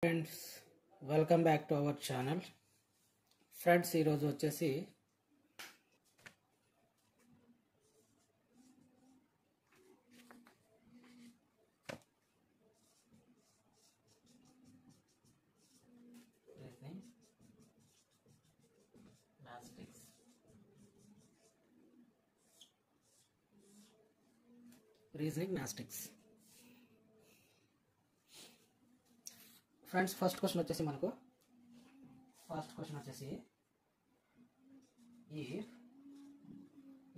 Friends, welcome back to our channel. Friends, ఈరోజు వచ్చేసి reasoning maths. Friends, first question వచ్చేసి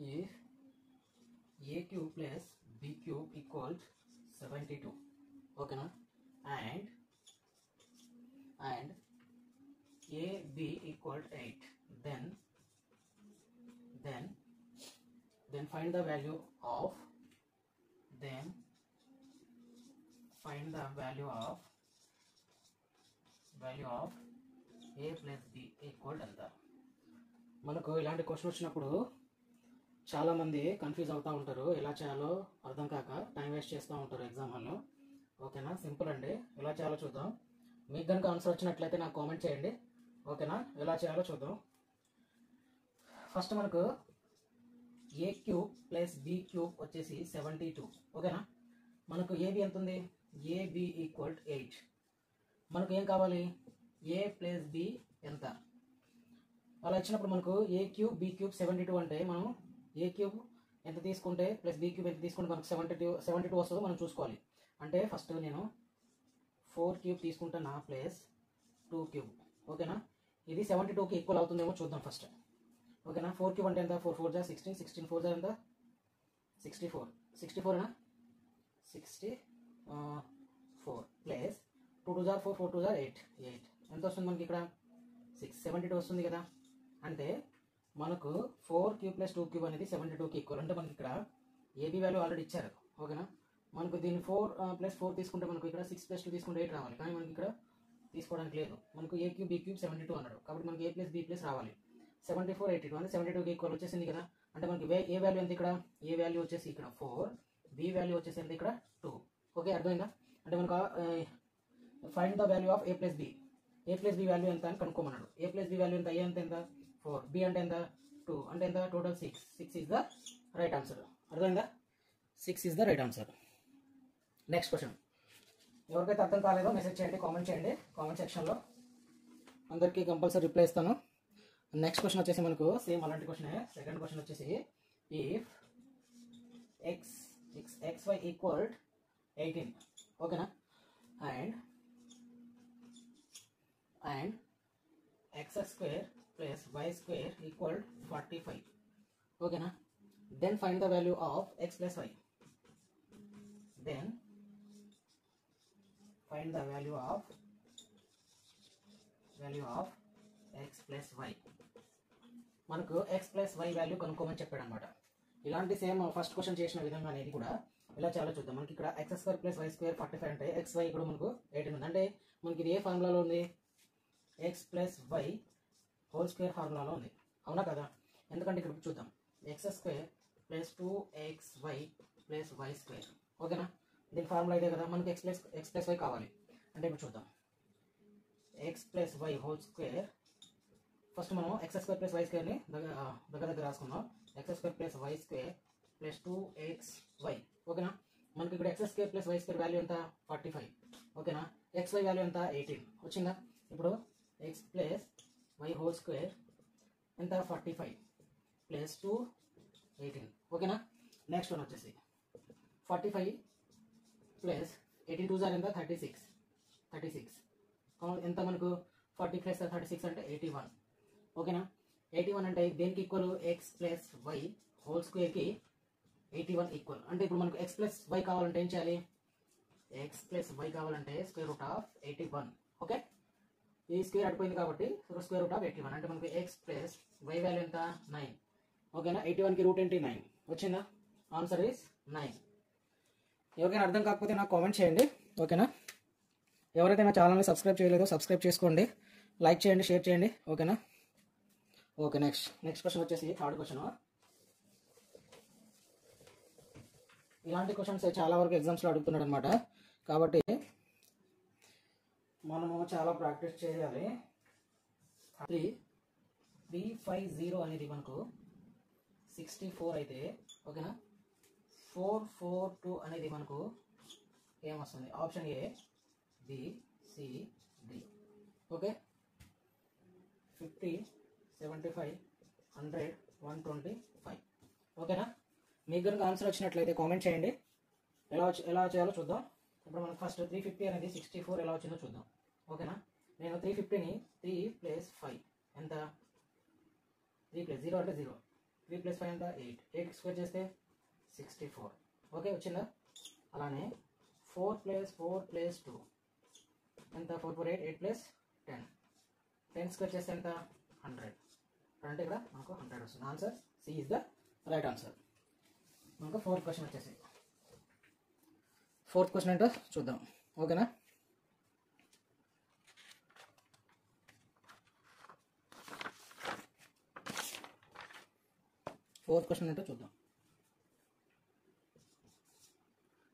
if a cube plus b cube equals 72, ఓకేనా, and ab equals 8, then find the value of a plus b equal ఎంత. మనకు ఇలాంటి question వచ్చినప్పుడు చాలామంది confuse అవుతూ ఉంటారు. ఎలా చేయాలో అర్థం కాక టైం వేస్ట్ చేస్తూ ఉంటారు ఎగ్జామ్ హాల్లో. ఓకేనా, సింపుల్ అండి. ఎలా చేయాలో చూద్దాం. మీకు కనుక ఆన్సర్ వచ్చినట్లయితే నాకు కామెంట్ చేయండి. ఓకేనా, ఎలా చేయాలో చూద్దాం. ఫస్ట్ మనకు A cube plus B cube వచ్చేసి 72. ఓకేనా, మనకు ఏబి ఎంత ఉంది? AB equal 8. మనకు ఏం కావాలి? ఏ ప్లస్ బి ఎంత. అలా ఇచ్చినప్పుడు మనకు ఏ క్యూబ్ బి క్యూబ్ 72 అంటే మనం ఏ క్యూబ్ ఎంత తీసుకుంటే ప్లస్ బి క్యూబ్ ఎంత తీసుకుంటే మనకు 72 వస్తుందో మనం చూసుకోవాలి. అంటే ఫస్ట్ నేను 4 క్యూబ్ తీసుకుంటాను ప్లస్ 2 క్యూబ్. ఓకేనా, ఇది 72కి ఈక్వల్ అవుతుందేమో చూద్దాం ఫస్ట్. ఓకేనా, 4 క్యూబ్ అంటే ఎంత? 4 4 జా 16, 16 4 జా ఎంత? 64. 64 నా 64 ప్లస్ 2 2 జా 4, 4 2 జా 8. ఎంత వస్తుంది మనకి ఇక్కడ? 672 వస్తుంది కదా. అంటే మనకు 4 క్యూబ్ ప్లస్ 2 క్యూబ్ అనేది 72కి ఈక్వల్. అంటే మనకి ఇక్కడ ఏబీ వాల్యూ ఆల్రెడీ ఇచ్చారు. ఓకేనా, మనకు దీన్ని 4 ప్లస్ 4 తీసుకుంటే మనకు ఇక్కడ 6 ప్లస్ 2 తీసుకుంటే 8 రావాలి. కానీ మనకి ఇక్కడ తీసుకోవడానికి లేదు. మనకు ఏ క్యూబ్ బి క్యూబ్ 72 అన్నాడు. కాబట్టి మనకి ఏ ప్లస్ బి ప్లస్ రావాలి. 74 82 అంటే 72కి ఈక్వల్ వచ్చేసింది కదా. అంటే మనకి ఏ వాల్యూ ఎంత ఇక్కడ? ఏ వాల్యూ వచ్చేసి ఇక్కడ 4, బి వాల్యూ వచ్చేసి ఎంత ఇక్కడ 2. ఓకే, అర్థమైందా? అంటే మనకు find the value of A plus B. A plus B value ఎంత అని కనుక్కోమన్నాడు. ఏ ప్లస్ బి వాల్యూ ఎంత? ఏ అంటే ఎంత? 4, బి అంటే ఎంత? 2 అంటే ఎంత? Total 6. 6 is the right answer. అర్థమైందా? 6 is the right answer. Next question. ఎవరికైతే అర్థం కాలేదో మెసేజ్ చేయండి, కామెంట్ చేయండి కామెంట్ సెక్షన్లో. అందరికీ కంపల్సరీ రిప్లై ఇస్తాను. నెక్స్ట్ క్వశ్చన్ వచ్చేసి మనకు సేమ్ అలాంటి క్వశ్చనే. సెకండ్ క్వశ్చన్ వచ్చేసి ఇఫ్ xy ఈక్వల్డ్ 18. ఓకేనా, and x square plus y square equal 45. ఓకేనా, then find the value of x plus y. Then find the value of x plus y. మనకు x plus y value కనుక్కోమని చెప్పాడు అనమాట. ఇలాంటి same first question చేసిన విధంగా అనేది కూడా ఇలా చాలా చూద్దాం. మనకి ఇక్కడ x square plus y square 45 అంటే xy కూడా మనకు 18 ఉంది. అంటే మనకి ఇది ఏ ఫార్ములాలో ఉంది? x plus y whole square ఫార్ములాలో ఉంది. అవునా కదా? ఎందుకంటే ఇక్కడ చూద్దాం, x square plus 2xy plus y square. ఓకేనా, దీని ఫార్ములా ఇదే కదా. మనకి x ప్లస్ వై కావాలి. అంటే ఇప్పుడు చూద్దాం, x plus y whole square. First మనం x స్క్వేర్ ప్లస్ వై స్క్వేర్ని దగ్గర రాసుకుందాం. x square plus y square plus 2xy. ఓకేనా, మనకి ఇక్కడ x square plus y square value ఎంత? 45. ఓకేనా, xy వాల్యూ ఎంత? 18 వచ్చిందా. ఇప్పుడు x plus y whole square ఎంత? 45 ప్లస్ 2 18. ఓకేనా, నెక్స్ట్ వన్ వచ్చేసి 45 ప్లస్ 18 2 జార్ ఎంత? 36. ఎంత మనకు? 40 ప్లస్ 36 అంటే 81. ఓకేనా, 81 అంటే దేనికి equal? x plus y whole స్క్వేర్కి 81 ఈక్వల్. అంటే ఇప్పుడు మనకు x ప్లస్ వై కావాలంటే ఏం చేయాలి? x ప్లస్ వై కావాలంటే స్క్వేర్ రూట్ ఆఫ్ 81. ఓకే, ఈ స్క్వేర్ అడిపోయింది కాబట్టి స్క్వేర్ రూట్ ఆఫ్ 81. అంటే మనకి x ప్లస్ వై వాల్యూ ఎంత? 9. ఓకేనా, 81కి రూట్ ఏంటి? 9 వచ్చిందా. Answer is 9. ఎవరికైనా అర్థం కాకపోతే నాకు కామెంట్ చేయండి. ఓకేనా, ఎవరైతే నా ఛానల్ని సబ్స్క్రైబ్ చేయలేదో సబ్స్క్రైబ్ చేసుకోండి, లైక్ చేయండి, షేర్ చేయండి. ఓకేనా. ఓకే, నెక్స్ట్ క్వశ్చన్ వచ్చేసి థర్డ్ క్వశ్చన్. ఇలాంటి క్వశ్చన్స్ చాలా వరకు ఎగ్జామ్స్లో అడుగుతున్నాడు అనమాట. కాబట్టి మనము చాలా ప్రాక్టీస్ చేయాలి. 350 అనేది మనకు 64 అయితే ఓకేనా. 442 అనేది మనకు ఏమొస్తుంది? Option A, B, C, D. Okay. 50, 75, 100, 125. ఓకేనా. మీకు కనుక ఆన్సర్ వచ్చినట్లయితే కామెంట్ చేయండి. ఎలా చేయాలో చూద్దాం. ఇప్పుడు మనకు ఫస్ట్ 350 అనేది 64 ఎలా వచ్చిందో చూద్దాం. ఓకేనా. నేను 350ని 3 + 5 ఎంత? 3 + 0 అంటే 0. 3 + 5 ఎంత? 8. 8 స్క్వేర్ చేస్తే 64. ఓకే వచ్చిందా? అలానే 4 + 4 + 2 ఎంత? 4 × 8, 8 + 10. 10 స్క్వేర్ చేస్తే ఎంత? 100. అంటే ఇక్కడ మనకు 100 వస్తుంది. Answer C is the right answer. మనకు ఫోర్త్ క్వశ్చన్ వచ్చేసి ఫోర్త్ క్వశ్చన్ ఏంటో చూద్దాం. ఓకేనా. ఫోర్త్ క్వశ్చన్ ఏంటో చూద్దాం.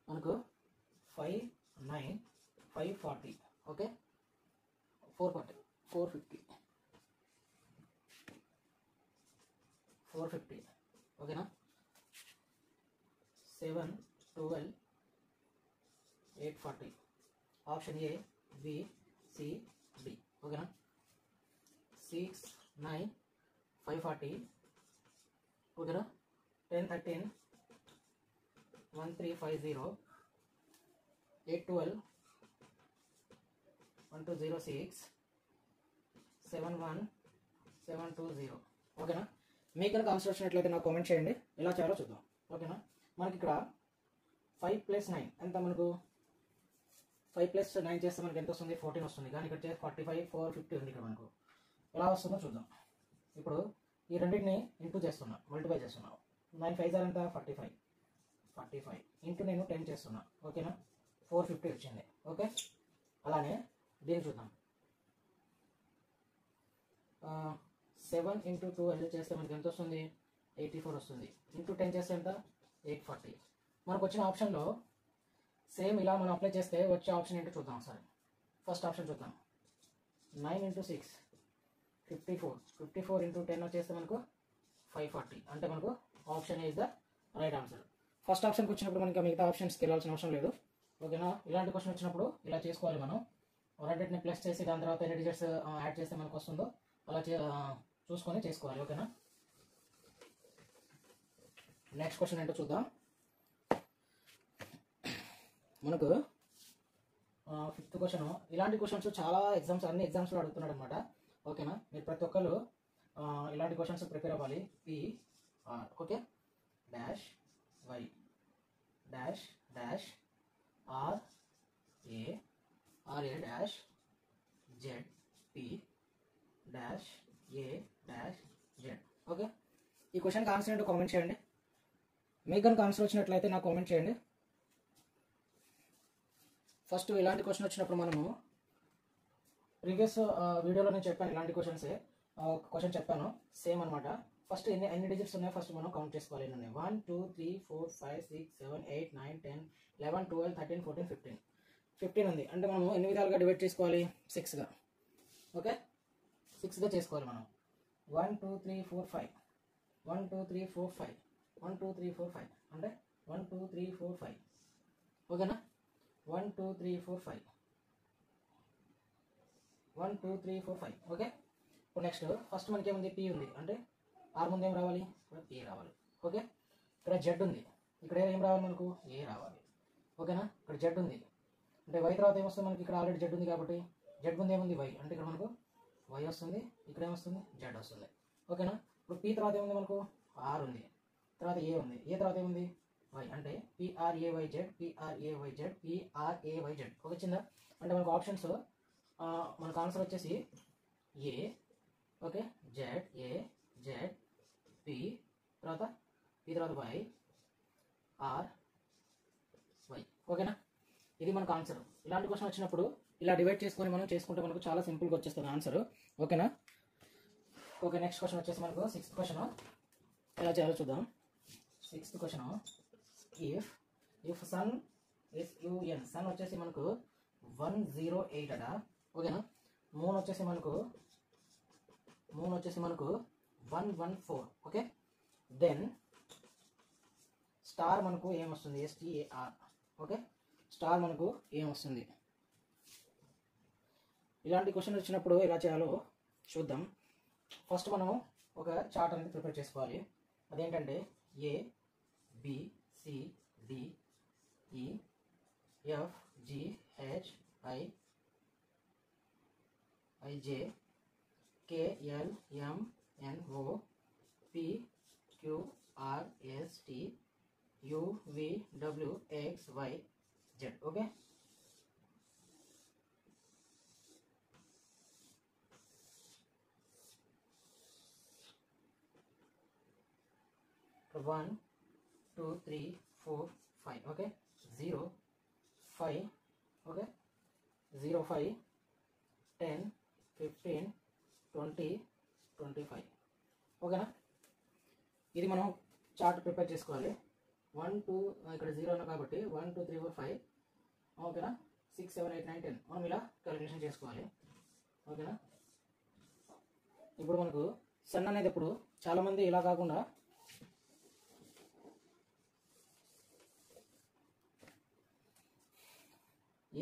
మనకు 5, 9, 540. ఓకే. 440, 450, 450. ఓకేనా. 7, 12, 840. Option A, B, C, D. ఓకేనా. 6, 9, 540. ఓకేనా. 10, 13, 1350. 8, 12, 1206. 7, 1, 720. ఓకేనా. మీకు కనుక ఆన్సర్ వచ్చినట్లయితే నాకు కామెంట్ చేయండి. ఎలా చేయాలో చూద్దాం. ఓకేనా. మనకి ఇక్కడ 5 + 9 ఎంత? మనకు 5 + 9 చేస్తే మనకి ఎంత వస్తుంది? 14 వస్తుంది. కానీ ఇక్కడ 45, 450 ఉంది. ఇక్కడ మనకు ఎలా వస్తుందో చూద్దాం. ఇప్పుడు ఈ రెండింటిని ఇంటూ చేస్తున్నా, మల్టిప్లై చేస్తున్నా. 9 5 ఎంత? 45. 45 ఇంటూ నేను 10 చేస్తున్నా. ఓకేనా. 450 వచ్చింది. ఓకే. అలానే దీన్ని చూద్దాం. 7 × 12 చేస్తే మనకి ఎంత వస్తుంది? 84 వస్తుంది. ఇంటూ 10 చేస్తే ఎంత? 840. మనకు వచ్చిన ఆప్షన్లో సేమ్ ఇలా మనం అప్లై చేస్తే వచ్చే ఆప్షన్ ఏంటో చూద్దాం ఒకసారి. ఫస్ట్ ఆప్షన్ చూద్దాం. 9 × 6, 54. 54 × 10 వచ్చేస్తే మనకు 540. అంటే మనకు option is the right answer. First ఆప్షన్కి వచ్చినప్పుడు మనకి మిగతా ఆప్షన్స్కి వెళ్ళాల్సిన అవసరం లేదు. ఓకేనా. ఇలాంటి క్వశ్చన్ వచ్చినప్పుడు ఇలా చేసుకోవాలి మనం. రెండింటిని ప్లస్ చేసి దాని తర్వాత ఎన్ని డిజిట్స్ యాడ్ చేస్తే మనకు వస్తుందో అలా చూసుకొని చేసుకోవాలి. ఓకేనా. నెక్స్ట్ క్వశ్చన్ ఏంటో చూద్దాం. మనకు ఫిఫ్త్ క్వశ్చన్. ఇలాంటి క్వశ్చన్స్ చాలా అన్ని ఎగ్జామ్స్లో అడుగుతున్నాడు అనమాట. ఓకేనా. మీరు ప్రతి ఒక్కరు ఇలాంటి క్వశ్చన్స్ ప్రిపేర్ అవ్వాలి. PR okay. Dash y dash dash RA dash ZP dash A dash Z. Okay. ఈ క్వశ్చన్కి ఆన్సర్ ఏంటో కామెంట్ చేయండి. మీకు కనుక ఆన్సర్ వచ్చినట్లయితే నాకు కామెంట్ చేయండి. ఫస్ట్ ఇలాంటి క్వశ్చన్ వచ్చినప్పుడు మనము ప్రీవియస్ వీడియోలో నేను చెప్పాను ఇలాంటి క్వశ్చన్ చెప్పాను సేమ్ అనమాట. ఫస్ట్ ఎన్ని డిజిట్స్ ఉన్నాయో ఫస్ట్ మనం కౌంట్ చేసుకోవాలి. ఎన్ని ఉన్నాయి? 1 2 3 4 5 6 7 8 9 10 11 12 13 14 15. 15 ఉంది. అంటే మనము ఎన్ని విధాలుగా డివైడ్ చేసుకోవాలి? 6గా. ఓకే. 6గా చేసుకోవాలి మనం. 1 2 3 4 5 1 2 3 4 5 1 2 3 4 5 అంటే 1 2 3 4 5. ఓకేనా. 1 2 3 4 5 1 2 3 4 5. ఓకే. ఇప్పుడు నెక్స్ట్ ఫస్ట్ మనకి ఏముంది? P ఉంది. అంటే R ముందు ఏం రావాలి? ఇక్కడ P రావాలి. ఓకే. ఇక్కడ Z ఉంది. ఇక్కడ ఏం రావాలి మనకు? A రావాలి. ఓకేనా. ఇక్కడ Z ఉంది. అంటే Y తర్వాత ఏమొస్తుంది మనకి? ఇక్కడ ఆల్రెడీ Z ఉంది కాబట్టి Z ముందు ఏముంది? Y. అంటే ఇక్కడ మనకు Y వస్తుంది. ఇక్కడ ఏమొస్తుంది? Z వస్తుంది. ఓకేనా. ఇప్పుడు P తర్వాత ఏముంది మనకు? R ఉంది. తర్వాత A ఉంది. A తర్వాత ఏముంది? Y. అంటే PRAYZ PRAYZ PRAYZ. ఓకే. చిన్న అంటే మనకు ఆప్షన్స్ మనకు ఆన్సర్ వచ్చేసి A. Okay. Z A Z P తర్వాత P తర్వాత Y R Y. ఓకేనా. ఇది మనకు ఆన్సర్. ఇలాంటి క్వశ్చన్ వచ్చినప్పుడు ఇలా డివైడ్ చేసుకొని మనం చేసుకుంటే మనకు చాలా సింపుల్గా వచ్చేస్తుంది ఆన్సర్. ఓకేనా. ఓకే. నెక్స్ట్ క్వశ్చన్ వచ్చేసి మనకు 6th క్వశ్చన్ ఎలా చేయాలో చూద్దాం. 6th question. If sun is UN. Sun వచ్చేసి మనకు 108 అట. ఓకేనా. మూన్ వచ్చేసి మనకు 114. ఓకే. దెన్ స్టార్ మనకు ఏమొస్తుంది, STAR. ఓకే, స్టార్ మనకు ఏమొస్తుంది. ఇలాంటి క్వశ్చన్ వచ్చినప్పుడు ఎలా చేయాలో చూద్దాం. ఫస్ట్ మనం ఒక చార్ట్ అనేది ప్రిపేర్ చేసుకోవాలి. అదేంటంటే ABCDEFGHIJKLMNOPQRSTUVWXYZ. Okay. One, 2, 3, 4, 5. Okay. 0, 5. Okay. 0, 5, 10, 15, 20, 25. ఓకేనా. ఇది మనం చార్ట్ ప్రిపేర్ చేసుకోవాలి. 1 2 ఇక్కడ 0 అన్న కాబట్టి 1 2 3 4 5. ఓకేనా. 6 7 8 9 10 మనం ఇలా క్యాలిక్యులేషన్ చేసుకోవాలి. ఓకేనా. ఇప్పుడు మనకు సన్ అనేది ఇప్పుడు చాలామంది ఇలా కాకుండా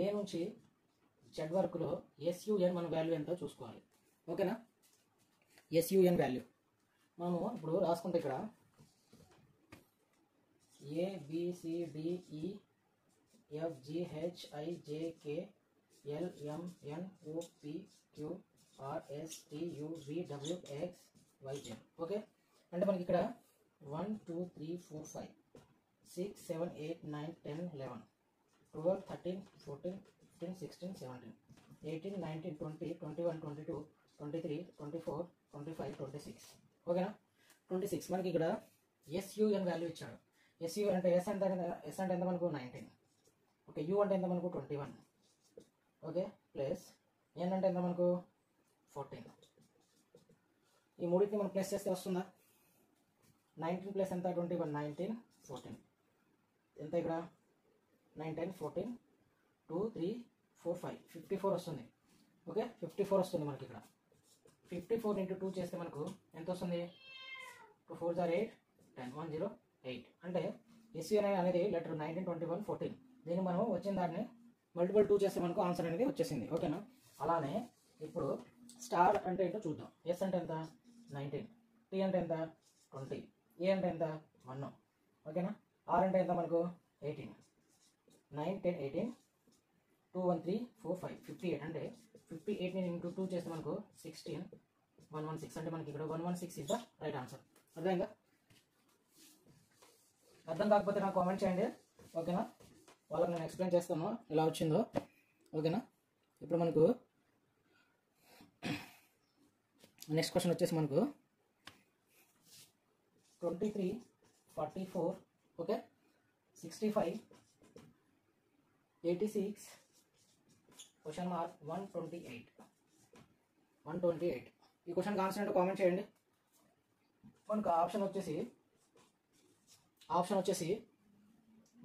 ఏ నుంచి జెడ్ వరకులో SUN మన వాల్యూ ఎంతో చూసుకోవాలి. ఓకేనా. SUN వాల్యూ మనము ఇప్పుడు రాసుకుంటే ఇక్కడ ABCDEFGHIJKLMNOPQRSTUVWXYZ. ఓకే. అంటే మనకి ఇక్కడ 1 2 3 4 5 6 7 8 9 10 11 12 13 14 15 16 17 18 19 20 21 22 23 24 25 26. ఓకేనా. 26 మనకి ఇక్కడ SUN వాల్యూ ఇచ్చాడు. SUN అంటే S అంటే ఎంత మనకు 19. ఓకే. U అంటే ఎంత మనకు 21. ఓకే. ప్లస్ N అంటే ఎంత మనకు 14. ఈ మూడింటిని మనం ప్లస్ చేస్తే వస్తుందా? 19 ప్లస్ ఎంత 21, 19 14 ఎంత ఇక్కడ 9 10 14 2 3 4 5 54 వస్తుంది. ఓకే. 54 వస్తుంది మనకి ఇక్కడ. 54 × 2 చేస్తే మనకు ఎంత వస్తుంది? 2 4 8 10 1 0 8. అంటే SUN అనేది లెటర్ 19 21 14. దీన్ని మనం వచ్చిన దాన్ని మల్టిపుల్ 2 చేస్తే మనకు ఆన్సర్ అనేది వచ్చేసింది. ఓకేనా. అలానే ఇప్పుడు స్టార్ అంటే ఏంటో చూద్దాం. S అంటే ఎంత 19, T అంటే ఎంత 20, A అంటే ఎంత 1. ఓకేనా. R అంటే ఎంత మనకు 18. 9 10 18 2 1 3 4 5 58. అంటే 58 × 2 చేస్తే మనకు 16 116. అంటే మనకి ఇక్కడ 116 ఇస్ ద రైట్ ఆన్సర్. అర్థమైందా? అర్థం కాకపోతే నాకు కామెంట్ చేయండి. ఓకేనా. వాళ్ళకి నేను ఎక్స్ప్లెయిన్ చేస్తాను ఎలా వచ్చిందో. ఓకేనా. ఇప్పుడు మనకు నెక్స్ట్ క్వశ్చన్ వచ్చేసి మనకు 23 44 ఓకే 65 86 క్వశ్చన్ మార్క్ 128. ఈ క్వశ్చన్ ఆన్సర్ ఏంటో కామెంట్ చేయండి. మనకు ఆప్షన్ వచ్చేసి 107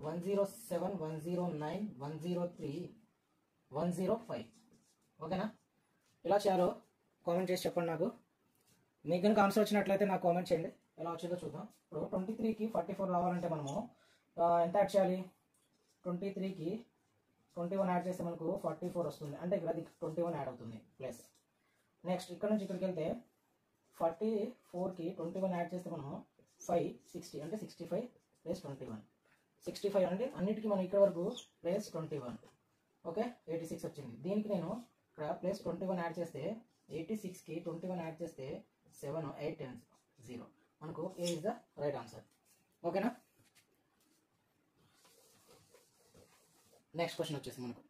109 103 105. ఓకేనా. ఎలా చేయాలో కామెంట్ చేసి చెప్పండి నాకు. మీకు కనుక ఆన్సర్ వచ్చినట్లయితే నాకు కామెంట్ చేయండి. ఎలా వచ్చిందో చూద్దాం. ఇప్పుడు 23కి 44 రావాలంటే మనము ఎంత యాడ్ చేయాలి? 23కి 21 యాడ్ చేస్తే మనకు 44 వస్తుంది. అంటే ఇక్కడ 21 యాడ్ అవుతుంది ప్లస్. నెక్స్ట్ ఇక్కడ నుంచి ఇక్కడికి వెళ్తే 44కి 21 యాడ్ చేస్తే మనము 5 60 అంటే 65 ప్లస్ 21 65. అంటే అన్నిటికీ మనం ఇక్కడ వరకు ప్లస్ 21. ఓకే 86 వచ్చింది. దీనికి నేను ఇక్కడ ప్లస్ 21 యాడ్ చేస్తే 86కి 21 యాడ్ చేస్తే 7 8 10 0. మనకు A is the right answer. ఓకేనా. నెక్స్ట్ క్వశ్చన్ వచ్చేసి మనకు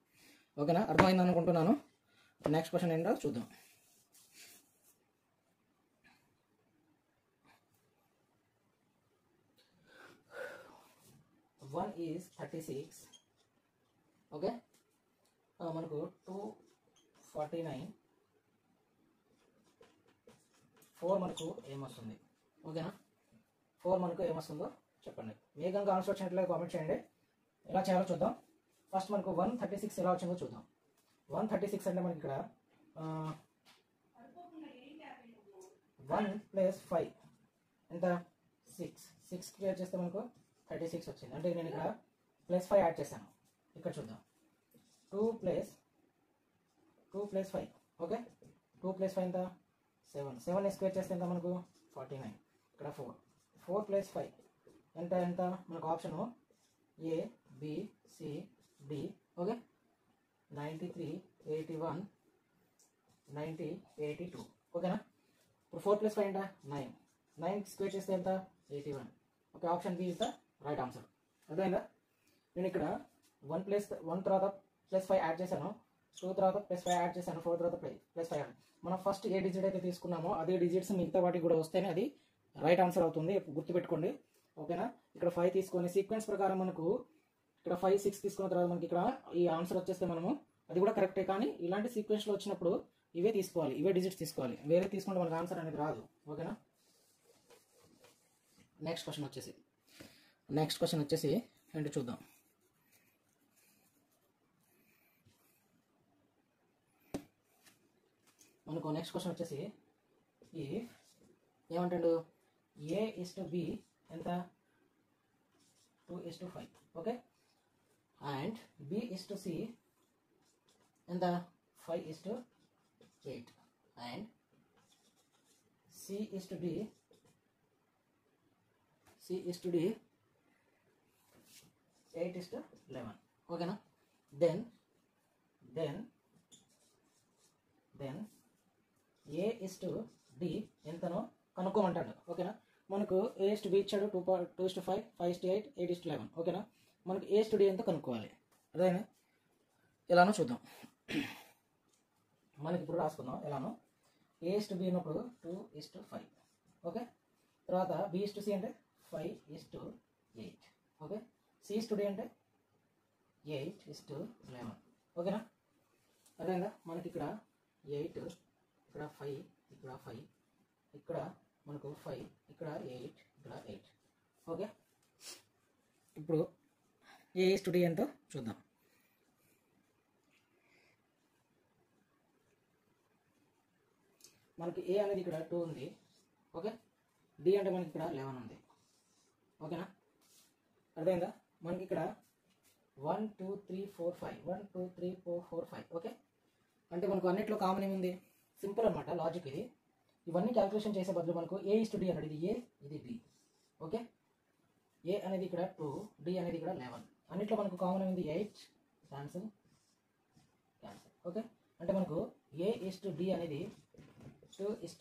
ఓకేనా అర్థమైంది అనుకుంటున్నాను. నెక్స్ట్ క్వశ్చన్ ఏంటో చూద్దాం. One is 36. ఓకే మనకు 249 4 మనకు ఏమొస్తుంది? ఓకేనా 4 మనకు ఏమొస్తుందో చెప్పండి. మీకు కనుక ఆన్సర్ వచ్చినట్లయితే కామెంట్ చేయండి. ఎలా చేయాలో చూద్దాం. ఫస్ట్ మనకు 136 ఎలా వచ్చిందో చూద్దాం. 136 అంటే మనకి ఇక్కడ 1 + 5 ఎంత 6 క్లియర్ చేస్తే మనకు 36 వచ్చింది. అంటే నేను ఇక్కడ +5 యాడ్ చేశాను. ఇక్కడ చూద్దాం 2 + 5 ఓకే. 2 + 5 ఎంత 7 స్క్వేర్ చేస్తే ఎంత మనకు 49. ఇక్కడ 4 + 5 ఎంత మనకు option A B C D okay. 93 81 90 82 ఓకేనా. ఇప్పుడు 4 + 5 ఎంత 9 స్క్వేర్ చేస్తే ఎంత 81 okay. Option B is the right answer. అదేనా నేను ఇక్కడ 1 తర్వాత +5 యాడ్ చేశాను, 2 తర్వాత +5 యాడ్ చేశాను, 4 తర్వాత +5 యాడ్. మనం ఫస్ట్ ఏ డిజిట్ అయితే తీసుకున్నామో అదే డిజిట్స్ మిగతా వాటికి కూడా వస్తేనే అది రైట్ ఆన్సర్ అవుతుంది. గుర్తుపెట్టుకోండి ఓకేనా. ఇక్కడ 5 తీసుకొని సీక్వెన్స్ ప్రకారం మనకు ఇక్కడ 5 6 తీసుకున్న తర్వాత మనకి ఇక్కడ ఈ ఆన్సర్ వచ్చేస్తే మనము అది కూడా కరెక్టే, కానీ ఇలాంటి సీక్వెన్స్లో వచ్చినప్పుడు ఇవే తీసుకోవాలి, ఇవే డిజిట్స్ తీసుకోవాలి, వేరే తీసుకుంటే మనకు ఆన్సర్ అనేది రాదు ఓకేనా. నెక్స్ట్ క్వశ్చన్ వచ్చేసి ఏంటో చూద్దాం. మనకు నెక్స్ట్ క్వశ్చన్ వచ్చేసి ఏమంటాడు A/B ఎంత 2:5 ఓకే. అండ్ B/C ఎంత 5:8 అండ్ C/D 8:11 ఓకేనా. దెన్ A/D ఎంతనో కనుక్కోమంటాడు ఓకేనా. మనకు A/B ఇచ్చాడు 2:5 5:8 8:11 ఓకేనా. మనకు A/D ఎంత కనుక్కోవాలి, అదేనా ఎలానో చూద్దాం. మనకి ఇప్పుడు రాసుకుందాం ఎలానో. A/B ఉన్నప్పుడు 2:5 ఓకే. తర్వాత B/C అంటే 5:8 ఓకే. C/D అంటే 8:11 ఓకేనా. అదేనా మనకి ఇక్కడ 8 ఇక్కడ 5 ఇక్కడ 5 ఇక్కడ మనకు 5 ఇక్కడ 8 ఇక్కడ 8 ఓకే. ఇప్పుడు A/D ఎంతో చూద్దాం. మనకి A అనేది ఇక్కడ 2 ఉంది ఓకే. D అంటే మనకి ఇక్కడ 11 ఉంది ఓకేనా. అర్థమైందా. మనకి ఇక్కడ 1 2 3 4 5 1 2 3 4 4 5 ఓకే. అంటే మనకు అన్నిట్లో కామన్ ఏముంది, సింపుల్ అనమాట లాజిక్ ఇది. ఇవన్నీ క్యాల్కులేషన్ చేసే బదులు మనకు A/D అన్నాడు, ఇది A ఇది D ఓకే. A అనేది ఇక్కడ 2 D అనేది ఇక్కడ 11, అన్నిట్లో మనకు కామన్ ఉంది 8 క్యాన్సిల్ ఓకే. అంటే మనకు A/D అనేది 2:11 ఇస్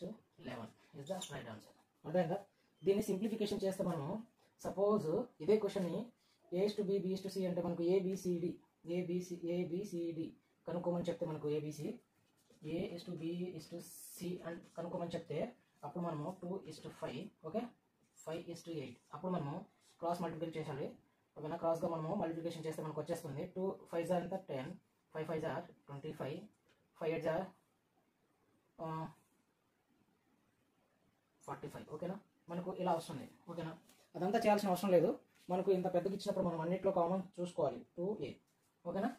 ద రైట్ ఆన్సర్. అర్థమైందా. దీన్ని సింప్లిఫికేషన్ చేస్తే మనము సపోజ్ ఇదే క్వశ్చన్ని A/B B/C అంటే మనకు ABCD కనుక్కోమని చెప్తే మనకు ABC A/B/C అని కనుక్కోమని చెప్తే అప్పుడు మనము 2:5 ఓకే 5:8 అప్పుడు మనము క్రాస్ మల్టిప్లై చేయాలి ఓకేనా. క్రాస్గా మనము మల్టిప్లికేషన్ చేస్తే మనకు వచ్చేస్తుంది 2 5 ఎంత 10 5 5 25 5 8 45 ఓకేనా. మనకు ఇలా వస్తుంది ఓకేనా. అదంతా చేయాల్సిన అవసరం లేదు, మనకు ఇంత పెద్దగా ఇచ్చినప్పుడు మనం అన్నింటిలో కామన్ చూసుకోవాలి 2A ఓకేనా.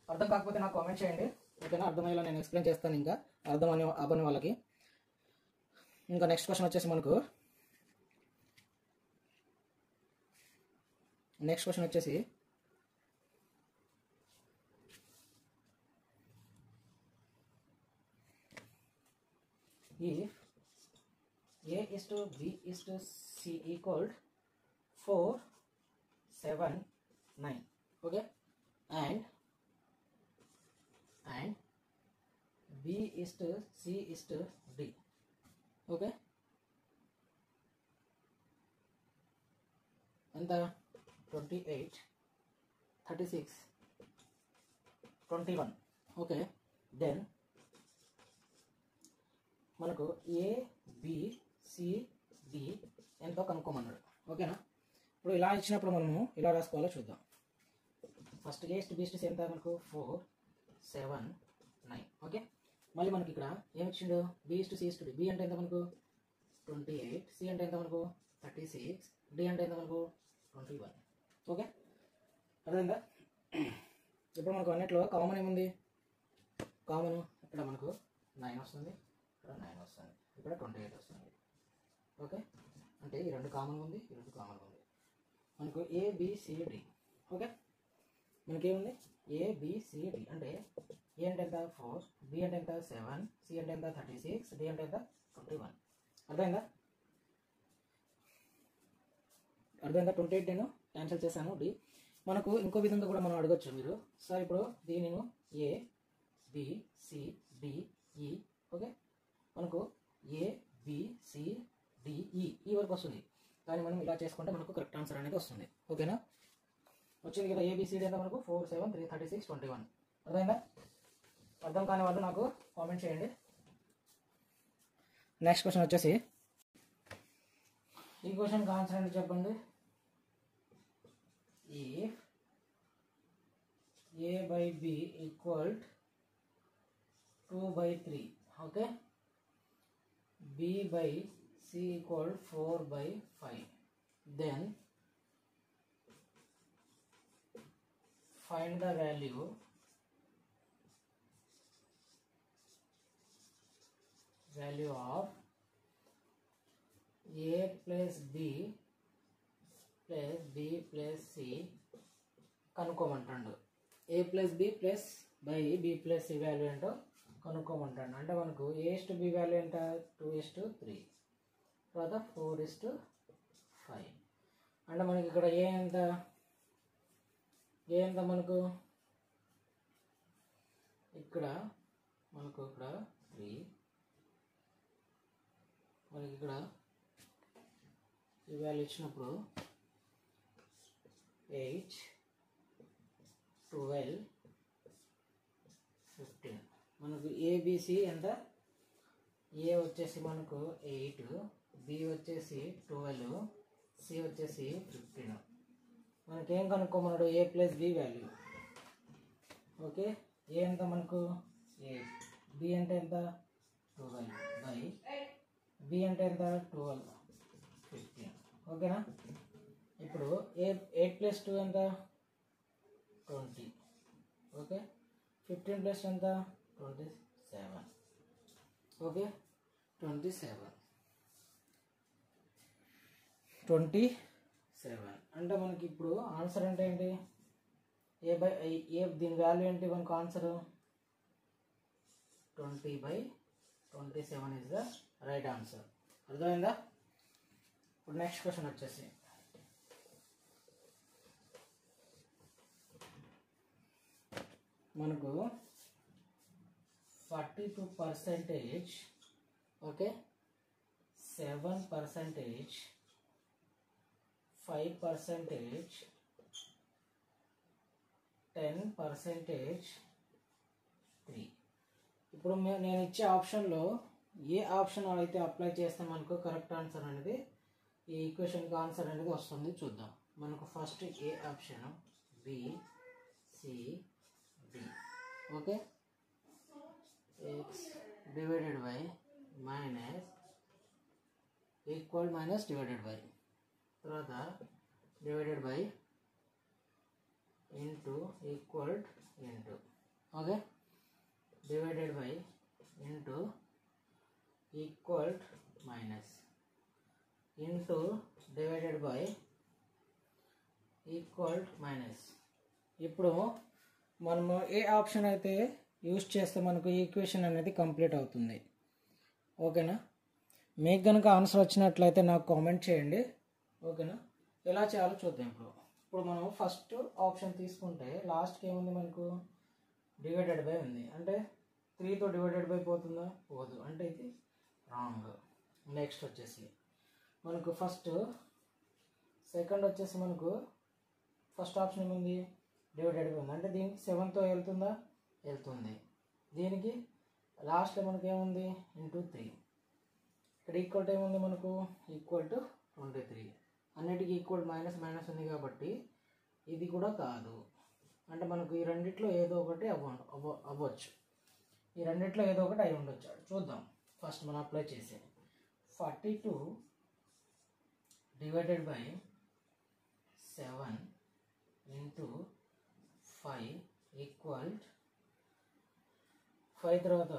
అర్థం కాకపోతే నాకు కామెంట్ చేయండి ఓకేనా. అర్థమయ్యేలా నేను ఎక్స్ప్లెయిన్ చేస్తాను, ఇంకా అవ్వని వాళ్ళకి. ఇంకా నెక్స్ట్ క్వశ్చన్ వచ్చేసి మనకు if A/B/C equaled 4 7 9 okay and B/C/D okay and the 28 36 21 okay then మనకు ABCD ఎంతో కనుక్కోమన్నాడు ఓకేనా. ఇప్పుడు ఇలా ఇచ్చినప్పుడు మనము ఇలా రాసుకోవాలో చూద్దాం. ఫస్ట్ A/B/C ఎంత మనకు 4 7 9 ఓకే. మళ్ళీ మనకి ఇక్కడ ఏమి ఇచ్చిండు B/C/D. B అంటే ఎంత మనకు 28, C అంటే ఎంత మనకు 36, D అంటే ఎంత మనకు 21 ఓకే. అర్థమైందా. ఇప్పుడు మనకు అన్నిట్లో కామన్ ఏముంది కామన్ ఇక్కడ మనకు 9 వస్తుంది, ఇక్కడ 9 వస్తుంది, ఇక్కడ 28 వస్తుంది. ఓకే, అంటే ఈ రెండు కామన్ ఉంది, ఈ రెండు కామన్ ఉంది. మనకు ABCD. ఓకే, మనకేముంది ABCD అంటే ఏ అంటే ఎంత 4, B అంటే ఎంత 7, C అంటే ఎంత 36, D అంటే ఎంత 21. అర్థమైందా? 28 నేను క్యాన్సిల్ చేశాను. D మనకు ఇంకో విధంగా కూడా మనం అడగచ్చు మీరు. సార్ ఇప్పుడు దీన్ని నేను A B C D E. Okay, మనకు A B C D E వరకు వస్తుంది, కానీ మనం ఇలా చేసుకుంటే మనకు కరెక్ట్ ఆన్సర్ అనేది వస్తుంది. ఓకేనా? వచ్చింది కదా ABCD అంటే మనకు 4 7 3 36 21. అర్థమైందా? అర్థం కాని వాళ్ళు నాకు కామెంట్ చేయండి. నెక్స్ట్ క్వశ్చన్ వచ్చేసి ఈ క్వశ్చన్కి ఆన్సర్ ఏంటి చెప్పండి. If A by B equal 2/3, okay, B by C equal 4/5, then find the value of A plus B plus B plus C కనుక్కోమంటాడు. A plus B plus by B plus C value ఏంటో కనుక్కోమంటాడు. అంటే మనకు A/B value ఎంత 2:3, తర్వాత 4:5. అంటే మనకి ఇక్కడ ఏ ఎంత మనకు ఇక్కడ 3, మనకి ఇక్కడ ఈ వాల్యూ ఇచ్చినప్పుడు 8 12 15. మనకు ABC ఎంత? A వచ్చేసి మనకు 8, B వచ్చేసి 12, C వచ్చేసి 15. మనకేం కనుక్కోమన్నాడు? A plus B వాల్యూ. ఓకే, ఏ ఎంత మనకు 8, B అంటే ఎంత 12 బై B అంటే ఎంత 12 15. ఓకేనా? ఇప్పుడు 8 plus 2 ఎంత 20. ఓకే, 15 plus ఎంత 27. ఓకే, 27 అంటే మనకి ఇప్పుడు ఆన్సర్ అంటే ఏంటి? ఏ దీని వాల్యూ ఏంటి మనకు answer? 20/27 is the right answer. అర్థమైందా? ఇప్పుడు నెక్స్ట్ క్వశ్చన్ వచ్చేసి మనకు 42%, ఓకే, 7%, 5%, 10%, 3. ఇప్పుడు నేను ఇచ్చే ఆప్షన్లో ఏ ఆప్షన్ అయితే అప్లై చేస్తే మనకు కరెక్ట్ ఆన్సర్ అనేది ఈ ఈక్వేషన్కి ఆన్సర్ అనేది వస్తుంది చూద్దాం. మనకు first A option B C D. Okay, x divided by minus equal minus divided by, తర్వాత divided by into equal into, okay, divided by into equal minus into divided by equal minus. ఇప్పుడు మనము ఏ option అయితే use చేస్తే మనకు equation అనేది complete అవుతుంది. ఓకేనా? మీకు కనుక ఆన్సర్ వచ్చినట్లయితే నాకు కామెంట్ చేయండి. ఓకేనా? ఎలా చేయాలో చూద్దాం. ఇప్పుడు మనం ఫస్ట్ ఆప్షన్ తీసుకుంటే లాస్ట్కి ఏముంది మనకు? డివైడెడ్ బై ఉంది. అంటే 3తో డివైడెడ్ బై పోతుందా? పోదు. అంటే ఇది రాంగ్. నెక్స్ట్ వచ్చేసి మనకు సెకండ్ వచ్చేసి మనకు ఫస్ట్ ఆప్షన్ ఏముంది? డివైడెడ్ బై ఉంది. అంటే దీనికి 7తో వెళ్తుందా? వెళ్తుంది. దీనికి లాస్ట్లో మనకి ఏముంది? ఇంటూ 3. ఇక్కడ ఈక్వల్ ఏముంది మనకు? Equal to 23. అన్నిటికీ ఈక్వల్ మైనస్ మైనస్ ఉంది కాబట్టి ఇది కూడా కాదు. అంటే మనకు ఈ రెండిట్లో ఏదో ఒకటి అవ్వచ్చు. ఈ రెండిట్లో ఏదో ఒకటి అయి ఉండొచ్చు. చూద్దాం. ఫస్ట్ మనం అప్లై చేసే 42 డివైడెడ్ బై 7 ఇంటూ 5 ఈక్వల్ 5 తర్వాత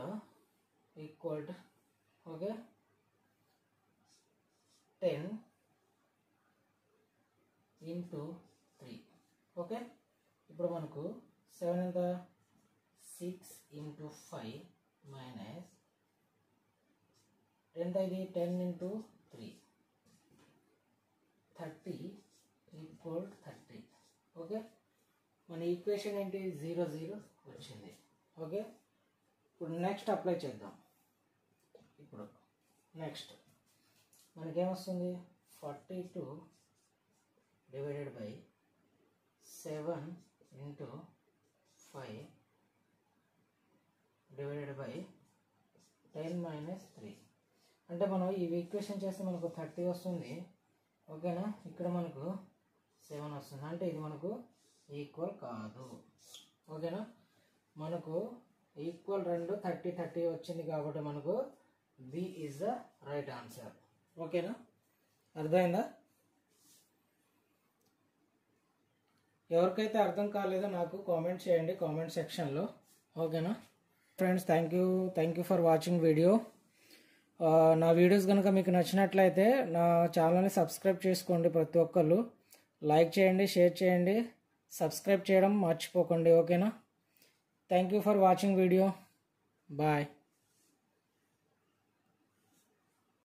equal to okay 10 into 3 okay. ఇప్పుడు మనకు 7 ఎంత 6 ఇంటూ 5 మైనస్ ఎంత ఇది 10 ఇంటూ 3 30 ఈక్వల్ 30 ఓకే. మన ఈక్వేషన్ ఏంటి 0 0 వచ్చింది ఓకే. ఇప్పుడు నెక్స్ట్ అప్లై చేద్దాం. ఇప్పుడు నెక్స్ట్ మనకేమొస్తుంది 42 divided by 7 into 5 divided by 10 minus 3 అంటే మనం ఈ ఈక్వేషన్ చేస్తే మనకు 30 వస్తుంది ఓకేనా. ఇక్కడ మనకు 7 వస్తుంది అంటే ఇది మనకు ఈక్వల్ కాదు ఓకేనా. మనకు ఈక్వల్ 2 30 30 వచ్చింది కాబట్టి మనకు B is the right answer ఓకేనా. అర్థమైందా? ఎవరికైతే అర్థం కాలేదో నాకు కామెంట్ చేయండి కామెంట్ సెక్షన్లో ఓకేనా. Friends thank you for watching video. నా వీడియోస్ కనుక మీకు నచ్చినట్లయితే నా ఛానల్ని సబ్స్క్రైబ్ చేసుకోండి. ప్రతి ఒక్కళ్ళు లైక్ చేయండి, షేర్ చేయండి, సబ్స్క్రైబ్ చేయడం మర్చిపోకండి ఓకేనా. Thank you for watching video. Bye.